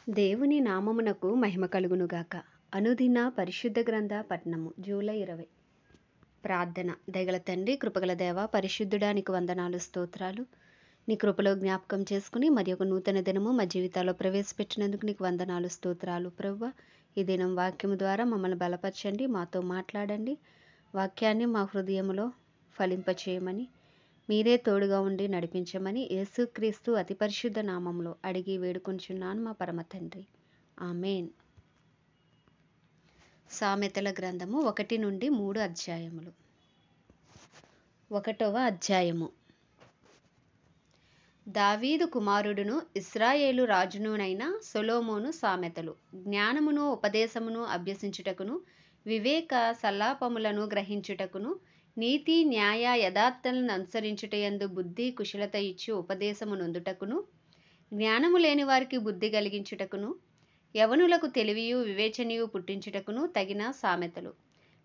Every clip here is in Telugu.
దేవుని నామమునకు మహిమ కలుగునుగాక. అనుదిన పరిశుద్ధ గ్రంథ పఠనము జూలై 20. ప్రార్థన. దయగల తండ్రి, కృపగల దేవ, పరిశుద్ధుడా, నీకు వందనాలు, స్తోత్రాలు. నీ కృపలో జ్ఞాపకం చేసుకుని మరి ఒక నూతన దినము మా జీవితాల్లో ప్రవేశపెట్టినందుకు నీకు వందనాలు, స్తోత్రాలు. ప్రభువా, ఈ దినం వాక్యము ద్వారా మమ్మల్ని బలపరచండి, మాతో మాట్లాడండి. వాక్యాన్ని మా హృదయంలో ఫలింపచేయమని, మీరే తోడుగా ఉండి నడిపించమని యేసుక్రీస్తు అతి పరిశుద్ధ నామంలో అడిగి వేడుకొంచున్నాను మా పరమ తండ్రి. ఆమేన్. సామెతల గ్రంథము 1 నుండి 3 అధ్యాయములు. 1వ అధ్యాయము. దావీదు కుమారుడును ఇశ్రాయేలు రాజునునైన సొలొమోను సామెతలు. జ్ఞానమును ఉపదేశమును అభ్యసించుటకును, వివేక సల్లాపములను గ్రహించుటకును, నీతి న్యాయ యథార్థలను అనుసరించుటయందు బుద్ధి కుశలత ఇచ్చు ఉపదేశము నొందుటకును, జ్ఞానము లేని వారికి బుద్ధి కలిగించుటకును, యవనులకు తెలివియు వివేచనయు పుట్టించుటకును తగిన సామెతలు.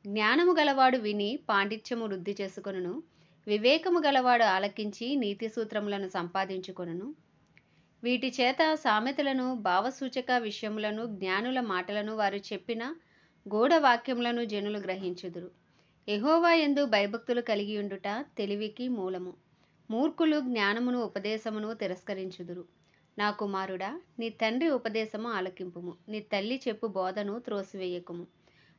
జ్ఞానము గలవాడు విని పాండిత్యము వృద్ధి చేసుకొనును, వివేకము గలవాడు ఆలకించి నీతి సూత్రములను సంపాదించుకొనును. వీటి చేత సామెతలను, భావసూచక విషయములను, జ్ఞానుల మాటలను, వారు చెప్పిన గూఢ వాక్యములను జనులు గ్రహించుదురు. యెహోవా యందు భయభక్తులు కలిగి ఉండుట తెలివికి మూలము. మూర్ఖులు జ్ఞానమును ఉపదేశమును తిరస్కరించుదురు. నా కుమారుడా, నీ తండ్రి ఉపదేశము ఆలకింపుము, నీ తల్లి చెప్పు బోధను త్రోసివేయకుము.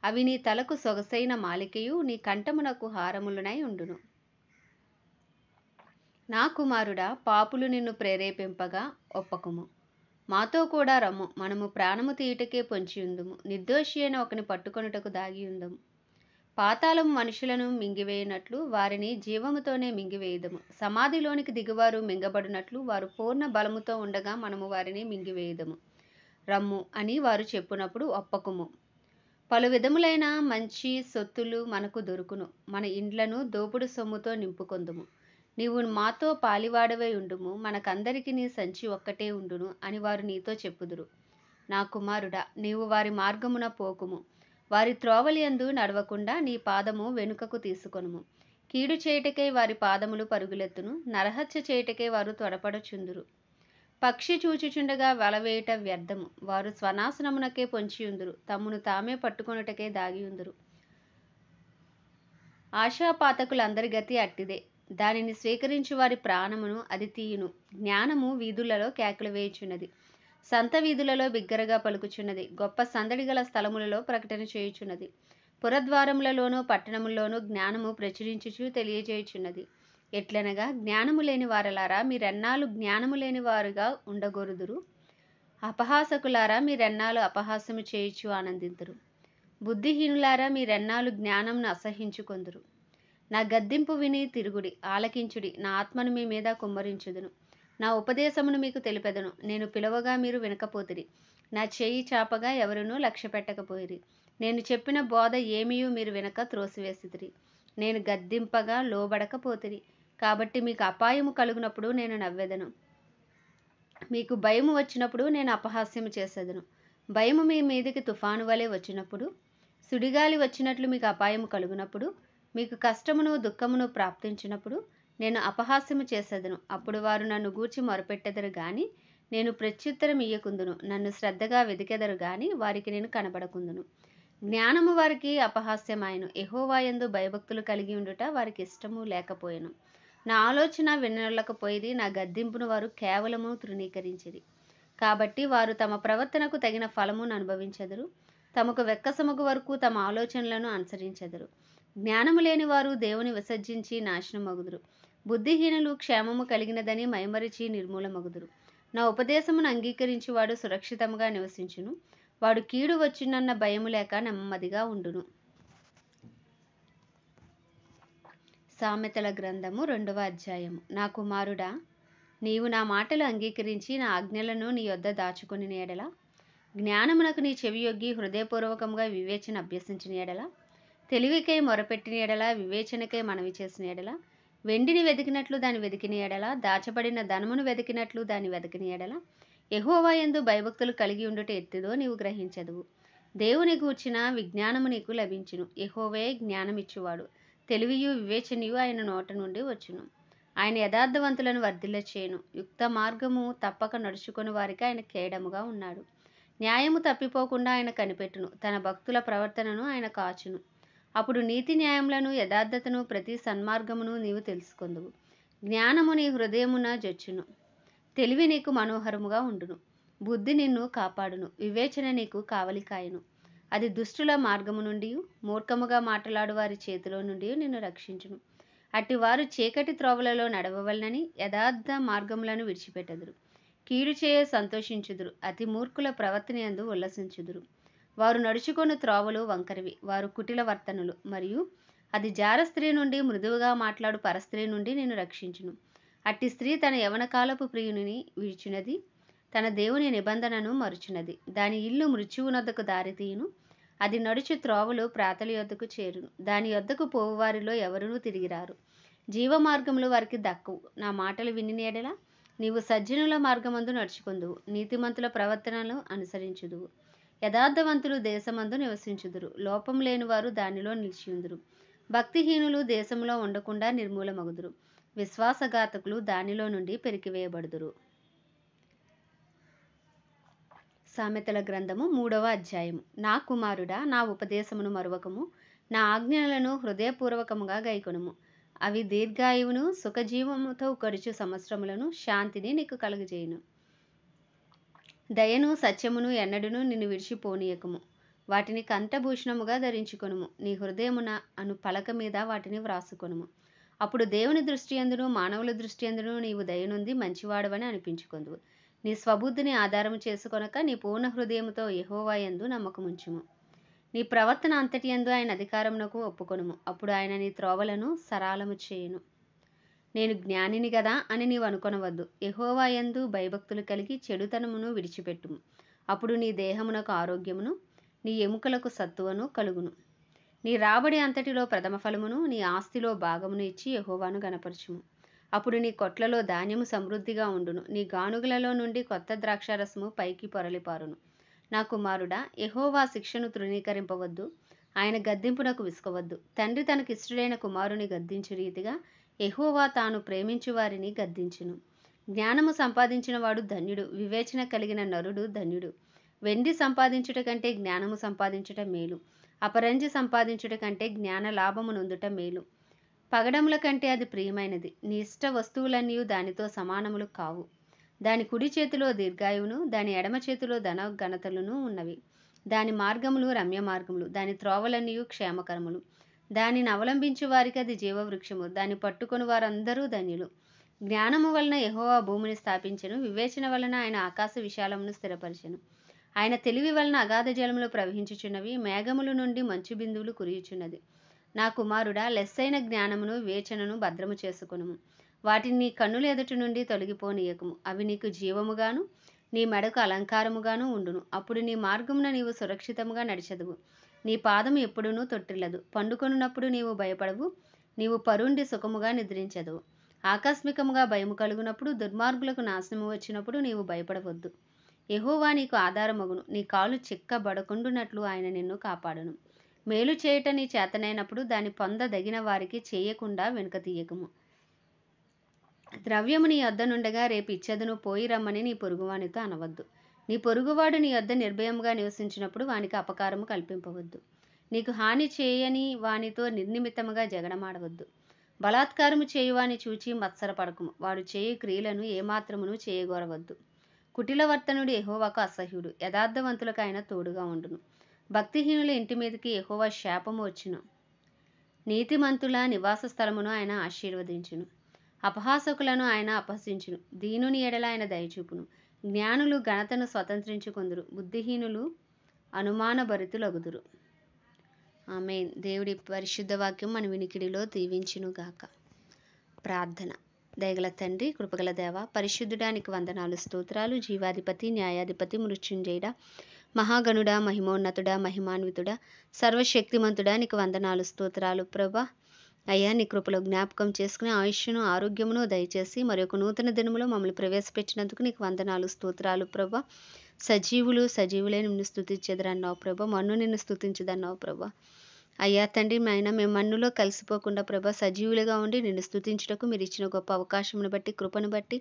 అవి నీ తలకు సొగసైన మాలికయు, నీ కంఠమునకు హారములునై ఉండును. నా కుమారుడా, పాపులు నిన్ను ప్రేరేపింపగా ఒప్పకుము. మాతో కూడా రమ్ము, మనము ప్రాణము తీయుటకే పొంచియుందుము. నిర్దోషి అయిన ఒకని పట్టుకొనుటకు దాగియుందము. పాతాళము మనుషులను మింగివేయునట్లు వారిని జీవముతోనే మింగివేయుదము. సమాధిలోనికి దిగువారు మింగబడినట్లు వారు పూర్ణ బలముతో ఉండగా మనము వారిని మింగివేయుదము. రమ్ము అని వారు చెప్పునప్పుడు ఒప్పకుము. పలు విధములైన మంచి సొత్తులు మనకు దొరుకును. మన ఇండ్లను దోపుడు సొమ్ముతో నింపుకొందుము. నీవు మాతో పాలివాడవై ఉండుము, మనకందరికి నీ సంచి ఒక్కటే ఉండును అని వారు నీతో చెప్పుదురు. నా కుమారుడా, నీవు వారి మార్గమున పోకుము. వారి త్రోవలియందు నడవకుండా నీ పాదము వెనుకకు తీసుకొనుము. కీడు చేయుటకై వారి పాదములు పరుగులెత్తును, నరహత్య చేయుటకై వారు త్వరపడుచుందురు. పక్షి చూచుచుండగా వలవేయుట వ్యర్థము. వారు స్వనాశనమునకే పొంచియుందురు, తమ్మును తామే పట్టుకొనుటకే దాగియుందురు. ఆశాపాతకులందరి గతి అట్టిదే. దానిని స్వీకరించు వారి ప్రాణమును అది తీయును. జ్ఞానము వీధులలో కేకలు వేయుచున్నది, సంత వీధులలో బిగ్గరగా పలుకుచున్నది, గొప్ప సందడి గల స్థలములలో ప్రకటన చేయుచున్నది. పురద్వారములలోనూ పట్టణముల్లోనూ జ్ఞానము ప్రచురించుచు తెలియజేయుచున్నది. ఎట్లనగా, జ్ఞానము లేని వారలారా, మీరెన్నాళ్ళు జ్ఞానము లేని వారుగా ఉండగోరుదురు? అపహాసకులారా, మీరెన్నాళ్ళు అపహాసము చేయుచు ఆనందింతురు? బుద్ధిహీనులారా, మీరెన్నాళ్ళు జ్ఞానమును అసహించుకొందురు? నా గద్దింపు విని తిరుగుడి, ఆలకించుడి. నా ఆత్మను మీ మీద కుమ్మరించుదును, నా ఉపదేశమును మీకు తెలిపెదను. నేను పిలవగా మీరు వినకపోతిరి, నా చేయి చాపగా ఎవరునూ లక్ష్య పెట్టకపోయిరి. నేను చెప్పిన బోధ ఏమీయూ మీరు వినక త్రోసివేసితిరి. నేను గద్దింపగా లోబడకపోతిరి. కాబట్టి మీకు అపాయము కలుగునప్పుడు నేను నవ్వెదను, మీకు భయము వచ్చినప్పుడు నేను అపహాస్యము చేసేదను. భయము మీ మీదికి తుఫాను వలె వచ్చినప్పుడు, సుడిగాలి వచ్చినట్లు మీకు అపాయము కలుగునప్పుడు, మీకు కష్టమును దుఃఖమును ప్రాప్తించినప్పుడు నేను అపహాస్యము చేసేదను. అప్పుడు వారు నన్ను గూర్చి మొరపెట్టెదరు గాని నేను ప్రత్యుత్తరం ఇయ్యకుందును. నన్ను శ్రద్ధగా వెదికెదరు గాని వారికి నేను కనబడకుందును. జ్ఞానము వారికి అపహాస్యమాయను. యెహోవా యందు భయభక్తులు కలిగి ఉండుట వారికి ఇష్టము లేకపోయెను. నా ఆలోచన వినలేకపోయిరి, నా గద్దింపును వారు కేవలము తృణీకరించిరి. కాబట్టి వారు తమ ప్రవర్తనకు తగిన ఫలమును అనుభవించెదరు, తమకు వెక్కసమగు వరకు తమ ఆలోచనలను అనుసరించెదరు. జ్ఞానము లేని వారు దేవుని విసర్జించి నాశనమగుదురు. బుద్ధిహీనులు క్షేమము కలిగినదని మైమరిచి నిర్మూలమగుదురు. నా ఉపదేశమును అంగీకరించువాడు సురక్షితముగా నివసించును. వాడు కీడు వచ్చునన్న భయము లేక నెమ్మదిగా ఉండును. సామెతల గ్రంథము 2వ అధ్యాయము. నా కుమారుడా, నీవు నా మాటలు అంగీకరించి నా ఆజ్ఞలను నీ యొద్ద దాచుకొనిన ఎడల, జ్ఞానమునకు నీ చెవియొగ్గి హృదయపూర్వకముగా వివేచన అభ్యసించిన ఎడల, తెలివికై మొరపెట్టిన ఎడల, వివేచనకై మనవి చేసిన ఎడల, వెండిని వెతికినట్లు దాన్ని వెతికిన ఎడల, దాచబడిన ధనమును వెతికినట్లు దాన్ని వెతికిన ఎడల, యెహోవా యందు భయభక్తులు కలిగి ఉండుట ఎట్టిదో నీవు గ్రహించెదవు. దేవుని గూర్చిన విజ్ఞానము నీకు లభించును. యెహోవాయే జ్ఞానమిచ్చువాడు. తెలివియు వివేచనయు ఆయన నోట నుండి వచ్చును. ఆయన యథార్థవంతులను వర్ధిల్ల చేయును. యుక్త మార్గము తప్పక నడుచుకొని వారికి ఆయన కేడముగా ఉన్నాడు. న్యాయము తప్పిపోకుండా ఆయన కనిపెట్టును, తన భక్తుల ప్రవర్తనను ఆయన కాచును. అప్పుడు నీతి న్యాయములను యథార్థతను ప్రతి సన్మార్గమును నీవు తెలుసుకొందువు. జ్ఞానము నీ హృదయమున జొచ్చును, తెలివి నీకు మనోహరముగా ఉండును. బుద్ధి నిన్ను కాపాడును, వివేచన నీకు కావలికాయను. అది దుష్టుల మార్గము నుండి, మూర్ఖముగా మాట్లాడు వారి చేతిలో నుండి నిన్ను రక్షించును. అట్టివారు చీకటి త్రోవలలో నడవవలనని యథార్థ మార్గములను విడిచిపెట్టదురు. కీడు చేయ సంతోషించుదురు, అతి మూర్ఖుల ప్రవర్తన యందు ఉల్లసించుదురు. వారు నడుచుకొను త్రోవలు వంకరివి, వారు కుటిల వర్తనులు. మరియు అది జార స్త్రీ నుండి, మృదువుగా మాట్లాడు పరస్త్రీ నుండి నిన్ను రక్షించును. అట్టి స్త్రీ తన యవనకాలపు ప్రియుని విడిచినది, తన దేవుని నిబంధనను మరుచున్నది. దాని ఇల్లు మృత్యువునొద్దకు దారితీయును, అది నడుచు త్రోవలు ప్రాతల యొద్దకు చేరును. దాని యొద్దకు పోవువారిలో ఎవరునూ తిరిగిరారు. జీవ మార్గములు వారికి దక్కవు. నా మాటలు విని ఎడల నీవు సజ్జనుల మార్గమందు నడుచుకొందువు, నీతిమంతుల ప్రవర్తనను అనుసరించుదువు. యథార్థవంతులు దేశమందు నివసించుదురు, లోపం లేని వారు దానిలో నిలిచియుందురు. భక్తిహీనులు దేశంలో ఉండకుండా నిర్మూలమగుదురు, విశ్వాసఘాతకులు దానిలో నుండి పెరికివేయబడుదురు. సామెతల గ్రంథము 3వ అధ్యాయము. నా కుమారుడా, నా ఉపదేశమును మరువకము, నా ఆజ్ఞలను హృదయపూర్వకముగా గైకొనుము. అవి దీర్ఘాయువును, సుఖజీవముతో గడుచు సంవత్సరములను, శాంతిని నీకు కలుగజేయును. దయను సత్యమును ఎన్నడును నిన్ను విడిచిపోనీయకము. వాటిని కంఠభూషణముగా ధరించుకొనుము. నీ హృదయమున అను పలక మీద వాటిని వ్రాసుకొనుము. అప్పుడు దేవుని దృష్టియందును మానవుల దృష్టియందును నీవు దయనుంది మంచివాడవని అనిపించుకొందువు. నీ స్వబుద్ధిని ఆధారము చేసుకొనక నీ పూర్ణ హృదయముతో యెహోవా యందు నమ్మకముంచుము. నీ ప్రవర్తన అంతటి యందు ఆయన అధికారమునకు ఒప్పుకొనుము. అప్పుడు ఆయన నీ త్రోవలను సరాలము చేయును. నేను జ్ఞానిని గదా అని నీవు అనుకొనవద్దు. యెహోవా యందు భయభక్తులు కలిగి చెడుతనమును విడిచిపెట్టుము. అప్పుడు నీ దేహమునకు ఆరోగ్యమును, నీ ఎముకలకు సత్తువను కలుగును. నీ రాబడి అంతటిలో ప్రథమ ఫలమును, నీ ఆస్తిలో భాగమును ఇచ్చి యెహోవాను గణపరచుము. అప్పుడు నీ కొట్లలో ధాన్యము సమృద్ధిగా ఉండును, నీ గానుగలలో నుండి కొత్త ద్రాక్షారసము పైకి పొరలిపారును. నా కుమారుడా, యెహోవా శిక్షను తృణీకరింపవద్దు, ఆయన గద్దింపునకు విసుకవద్దు. తండ్రి తనకిష్టుడైన కుమారుని గద్దించు రీతిగా యెహోవా తాను ప్రేమించు వారిని గద్దించును. జ్ఞానము సంపాదించిన వాడు ధన్యుడు, వివేచన కలిగిన నరుడు ధన్యుడు. వెండి సంపాదించుట కంటే జ్ఞానము సంపాదించుట మేలు, అపరంజి సంపాదించుట కంటే జ్ఞాన లాభము నొందుట మేలు. పగడముల కంటే అది ప్రియమైనది, నీ ఇష్ట వస్తువులన్నీ దానితో సమానములు కావు. దాని కుడి చేతిలో దీర్ఘాయువును, దాని ఎడమ చేతిలో ధన ఘనతలును ఉన్నవి. దాని మార్గములు రమ్య మార్గములు, దాని త్రోవలన్నీ క్షేమకరములు. దానిని అవలంబించు వారికి అది జీవవృక్షము, దాన్ని పట్టుకొని వారందరూ ధన్యులు. జ్ఞానము వలన యెహోవా భూమిని స్థాపించెను, వివేచన వలన ఆయన ఆకాశ విశాలమును స్థిరపరిచెను. ఆయన తెలివి వలన అగాధ జలములు ప్రవహించుచున్నవి, మేఘముల నుండి మంచు బిందువులు కురియుచున్నది. నా కుమారుడా, లెస్సైన జ్ఞానమును వివేచనను భద్రము చేసుకొనుము. వాటిని నీ కన్నుల ఎదుటి నుండి తొలగిపోనీయకము. అవి నీకు జీవముగాను, నీ మెడకు అలంకారముగాను ఉండును. అప్పుడు నీ మార్గమున నీవు సురక్షితముగా నడిచెదవు, నీ పాదము ఎప్పుడునూ తొట్టిల్లదు. పండుకొనున్నప్పుడు నీవు భయపడవు, నీవు పరుండి సుఖముగా నిద్రించెదవు. ఆకస్మికముగా భయము కలుగునప్పుడు, దుర్మార్గులకు నాశనము వచ్చినప్పుడు నీవు భయపడవద్దు. యెహోవా నీకు ఆధారమగును, నీ కాలు చిక్కబడకుండునట్లు ఆయన నిన్ను కాపాడును. మేలు చేయుట నీ చేతనైనప్పుడు దాన్ని పొందదగిన వారికి చేయకుండా వెనుక తీయకము. ద్రవ్యము నీ యొద్ద నుండగా రేపు ఇచ్చెదను, పోయి రమ్మని నీ పొరుగువానితో అనవద్దు. నీ పొరుగువాడు నీ యొద్ద నిర్భయముగా నివసించినప్పుడు వానికి అపకారము కల్పింపవద్దు. నీకు హాని చేయని వానితో నిర్నిమిత్తముగా జగడమాడవద్దు. బలాత్కారము చేయువాని చూచి మత్సరపడకము, వాడు చేయు క్రియలను ఏమాత్రమును చేయగోరవద్దు. కుటిలవర్తనుడు యెహోవాకు అసహ్యుడు, యథార్థవంతులకు ఆయన తోడుగా ఉండును. భక్తిహీనుల ఇంటి మీదకి యెహోవా శాపము వచ్చును, నీతిమంతుల నివాస స్థలమును ఆయన ఆశీర్వదించును. అపహాసకులను ఆయన అపహసించును, దీనుని ఎడల ఆయన దయచూపును. జ్ఞానులు ఘనతను స్వతంత్రించుకొందురు, బుద్ధిహీనులు అనుమానభరితులగుదురు. ఆమేన్. దేవుడి పరిశుద్ధ వాక్యం మన వినికిడిలో దీవించునుగాక. ప్రార్థన. దయగల తండ్రి, కృపగల దేవ, పరిశుద్ధుడానికి వందనాలు, స్తోత్రాలు. జీవాధిపతి, న్యాయాధిపతి, మృత్యుంజయుడా, మహాగణుడా, మహిమోన్నతుడా, మహిమాన్వితుడా, సర్వశక్తిమంతుడా, నీకు వందనాలు, స్తోత్రాలు ప్రభా. అయ్యా, నీ కృపలో జ్ఞాపకం చేసుకుని ఆయుష్ను, ఆరోగ్యమును దయచేసి మరొక నూతన దినములో మమ్మల్ని ప్రవేశపెట్టినందుకు నీకు వందనాలు, స్తోత్రాలు ప్రభా. సజీవులే నిన్ను స్తుతించెదరన్నావు ప్రభా, మన్ను నిన్ను స్తుతించదన్నావు ప్రభా. అయ్యా తండ్రి, మేము మన్నులో కలిసిపోకుండా ప్రభా సజీవులుగా ఉండి నిన్ను స్తుతించుటకు మీరు ఇచ్చిన గొప్ప అవకాశమును బట్టి, కృపను బట్టి,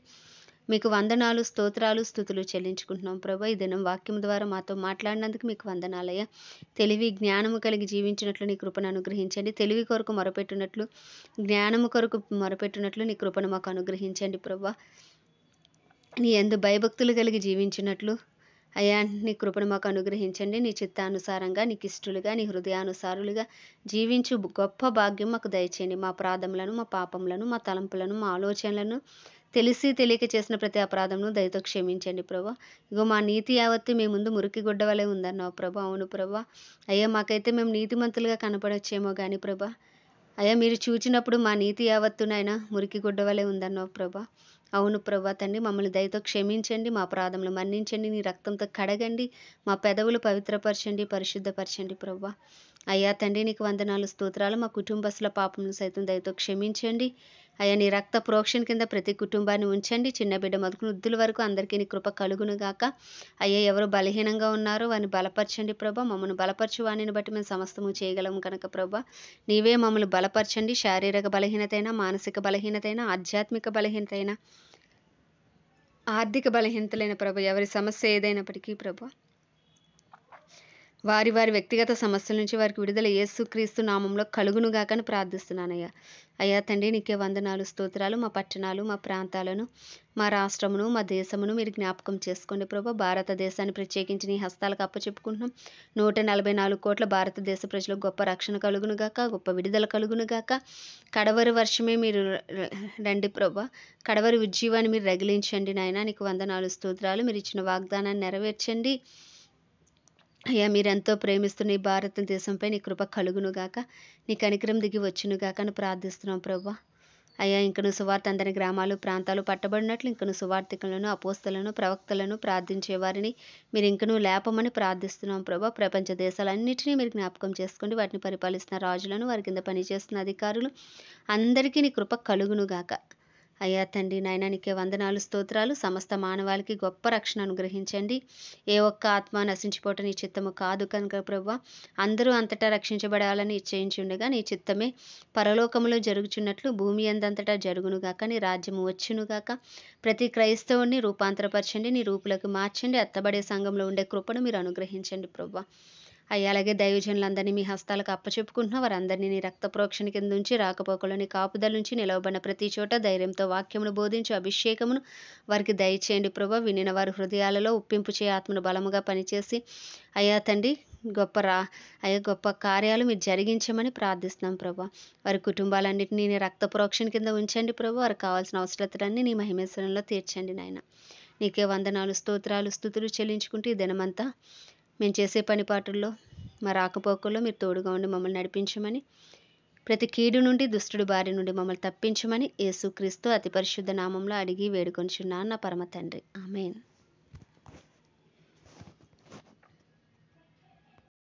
మీకు వందనాలు, స్తోత్రాలు, స్తుతులు చెల్లించుకుంటున్నాం ప్రభా. ఈ దినం వాక్యం ద్వారా మాతో మాట్లాడినందుకు మీకు వందనాలయ్యా. తెలివి, జ్ఞానము కలిగి జీవించినట్లు నీ కృపను అనుగ్రహించండి. తెలివి కొరకు మొరపెట్టినట్లు, జ్ఞానము కొరకు మొరపెట్టినట్లు నీ కృపను మాకు అనుగ్రహించండి ప్రభా. నీ యందు భయభక్తులు కలిగి జీవించినట్లు అయ్యా నీ కృపను మాకు అనుగ్రహించండి. నీ చిత్తానుసారంగా, నీకు ఇష్టలుగా, నీ హృదయానుసారులుగా జీవించు గొప్ప భాగ్యం మాకు దయచేయండి. మా అపరాధములను, మా పాపములను, మా తలంపులను, మా ఆలోచనలను, తెలిసి తెలియక చేసిన ప్రతి అపరాధమును దయతో క్షమించండి ప్రభా. ఇగో మా నీతి యావత్తు మీ ముందు మురికి గుడ్డ వలె ఉందన్నావు ప్రభా. అవును ప్రభా. అయ్యా మాకైతే మేము నీతిమంతులుగా కనపడొచ్చేమో కానీ ప్రభా, అయ్యా మీరు చూచినప్పుడు మా నీతి యావత్తునైనా మురికి గుడ్డ వలె ఉందన్నావు ప్రభా. అవును ప్రభా తండ్రి, మమ్మల్ని దయతో క్షమించండి, మా అపరాధములు మన్నించండి, నీ రక్తంతో కడగండి, మా పెదవులు పవిత్రపరచండి, పరిశుద్ధపరచండి ప్రభా. అయ్యా తండ్రి నీకు వందనాలు, స్తోత్రాలు. మా కుటుంబస్తుల పాపములను సైతం దయతో క్షమించండి. అయ్యా నీ రక్త ప్రోక్షణ కింద ప్రతి కుటుంబాన్ని ఉంచండి. చిన్న బిడ్డ మొదలుకుని వృద్ధుల వరకు అందరికీ నీ కృప కలుగును గాక. అయ్యా ఎవరు బలహీనంగా ఉన్నారో వారిని బలపరచండి ప్రభా. మమ్మల్ని బలపరచు వాణిని బట్టి మేము సమస్తము చేయగలము కనుక ప్రభా, నీవే మమ్మల్ని బలపరచండి. శారీరక బలహీనతైనా, మానసిక బలహీనతైనా, ఆధ్యాత్మిక బలహీనతైనా, ఆర్థిక బలహీనతలైన ప్రభా, ఎవరి సమస్య ఏదైనప్పటికీ ప్రభా, వారి వారి వ్యక్తిగత సమస్యల నుంచి వారికి విడుదల యేసుక్రీస్తు నామంలో కలుగునుగాక అని ప్రార్థిస్తున్నానయ్యా. అయ్యా తండ్రి నీకే వందనాలు, స్తోత్రాలు. మా పట్టణాలు, మా ప్రాంతాలను, మా రాష్ట్రమును, మా దేశమును మీరు జ్ఞాపకం చేసుకోండి ప్రభా. భారతదేశాన్ని ప్రత్యేకించి నీ హస్తాలకు అప్పచెప్పుకుంటున్నాం. 144 కోట్ల భారతదేశ ప్రజలకు గొప్ప రక్షణ కలుగునుగాక, గొప్ప విడుదల కలుగునుగాక. కడవరి వర్షమే మీరు రండి ప్రభా. కడవరి ఉజ్జీవాన్ని మీరు రగిలించండి నాయన. నీకు వందనాలు, స్తోత్రాలు. మీరు ఇచ్చిన వాగ్దానాన్ని నెరవేర్చండి అయ్యా. మీరెంతో ప్రేమిస్తున్న ఈ భారతదేశంపై నీ కృప కలుగునుగాక, నీ కనికరం దిగి వచ్చునుగాక అని ప్రార్థిస్తున్నాం ప్రభా. అయ్యా ఇంకను సువార్త అందరి గ్రామాలు, ప్రాంతాలు పట్టబడినట్లు ఇంకను సువార్థికులను, అపోస్తలను, ప్రవక్తలను, ప్రార్థించే వారిని మీరు ఇంకనూ లేపమని ప్రార్థిస్తున్నాం ప్రభా. ప్రపంచ దేశాలన్నింటినీ మీరు జ్ఞాపకం చేసుకోండి. వాటిని పరిపాలిస్తున్న రాజులను, వారి కింద పనిచేస్తున్న అధికారులు అందరికీ నీ కృప కలుగునుగాక. అయ్యా తండ్రి నాయన నీకే వందనాలు, స్తోత్రాలు. సమస్త మానవాళికి గొప్ప రక్షణ అనుగ్రహించండి. ఏ ఒక్క ఆత్మ నశించిపోవటం నీ చిత్తము కాదు కనుక ప్రభా, అందరూ అంతటా రక్షించబడాలని ఇచ్చేయించి ఉండగా నీ చిత్తమే పరలోకములో జరుగుచున్నట్లు భూమి అందంతటా జరుగునుగాక. నీ రాజ్యము వచ్చునుగాక. ప్రతి క్రైస్తవుని రూపాంతరపరచండి, నీ రూపులకు మార్చండి. ఎత్తబడే సంఘంలో ఉండే కృపను మీరు అనుగ్రహించండి ప్రభా. అయ్యా అలాగే దైవజనులందరినీ మీ హస్తాలకు అప్పచెప్పుకుంటున్నా. వారందరినీ నీ రక్త ప్రోక్షణ కింద నుంచి, రాకపోకలోని కాపుదల నుంచి, నిలవబడిన ప్రతి చోట ధైర్యంతో వాక్యమును బోధించి అభిషేకమును వారికి దయచేయండి ప్రభా. వినిన వారి హృదయాలలో ఉప్పింపు చే ఆత్మను బలముగా పనిచేసి అయ్యా తండ్రి గొప్ప కార్యాలు మీరు జరిగించమని ప్రార్థిస్తున్నాం ప్రభా. వారి కుటుంబాలన్నింటినీ నీ రక్త ప్రోక్షణ కింద ఉంచండి ప్రభా. వారికి కావాల్సిన అవసరతలన్నీ నీ మహిమేశ్వరంలో తీర్చండి నాయన. నీకే వందనాలు, స్తోత్రాలు, స్తుతులు చెల్లించుకుంటూ ఈ దినమంతా మేము చేసే పనిపాటుల్లో, మా రాకపోకల్లో మీరు తోడుగా ఉండి మమ్మల్ని నడిపించమని, ప్రతి కీడు నుండి, దుష్టుడి బారి నుండి మమ్మల్ని తప్పించమని యేసుక్రీస్తు అతి పరిశుద్ధ నామంలో అడిగి వేడుకొంచున్నాను నా పరమ తండ్రి. ఆమేన్.